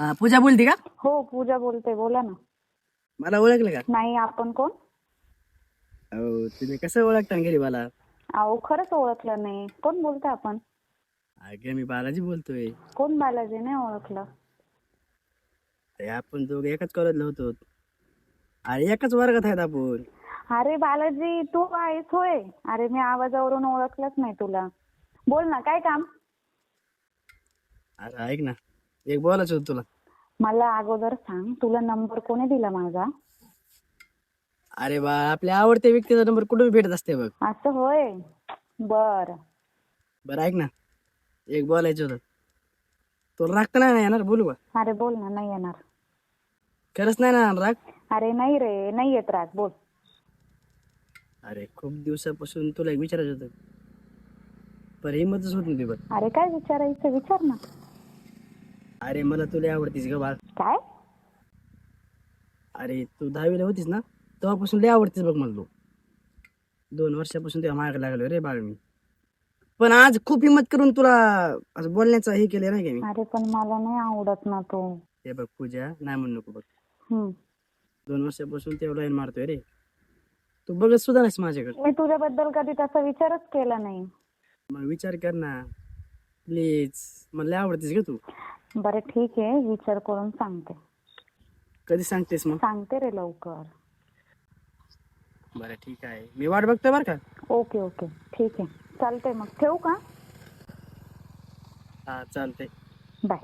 पूजा बोलती का? हो, पूजा बोलते. बोला ना. मला ओळखलं का? नाही, आपण कोण? अहो तुम्ही कसं ओळखता घरी मला? अहो, खरंच ओळखलं नाही. कोण बोलता आपण? अगं मी बालाजी बोलतोय. कोण बालाजी? नाही ओळखलं. ते आपण दोघं एकाच कॉलेजला होतो. अरे एकाच वर्गात आहेत आपण. अरे बालाजी, तू आहेस होय? अरे मी आवाजावरून ओळखलंच नाही तुला. बोल ना, काय काम? अरे ऐक ना, एक बोलायचं होतं तुला. मला अगोदर सांग, तुला नंबर कोणी दिला माझा? अरे बा, आपल्या आवडत्या व्यक्तीचा नंबर कुठून भेटत असते बघ. असं होय. बर. बरं ऐक ना, एक बोलायचं होतं. तुला राग तर नाही ना येणार? बोलू का? अरे बोल ना, नाही येणार. खरंच नाही ना राग? अरे नाही रे, नाही येत राग. बोल. अरे खूप दिवसापासून तुला एक विचारायचं होतं, पण हिंमतच होत नव्हती बघ. अरे काय विचारायचं? विचार ना. अरे मला तुला आवडतीस ग बाळ. काय? अरे तू 10वीला होतीस ना, तेव्हापासून लय आवडतीस बघ मला तू. 2 वर्षापासून तुझ्या मागे लागलो रे बाळ मी. पण आज खूप हिंमत करून तुला असं बोलण्याचं हे केलं नाही का मी. अरे पण मला नाही आवडत ना तू. हे बघ पूजा, नाही म्हणू नको बघ. हम्म. 2 वर्षापासून तेवढा लाईन मारतोय रे. तू बघत सुद्धा नाहीस माझ्याकडे. मी तुझ्याबद्दल कधी तसा विचारच केला नाही. मग विचार कर ना प्लीज. मला लय आवडतीस ग तू. बरं ठीक आहे, विचार करून सांगते. कधी सांगतेस मग? सांगते रे लवकर. बरं ठीक आहे, मी वाट बघतोय बरं का. ओके ओके, ठीक आहे. चालतंय, मग ठेवू का? हा चालतंय. बाय.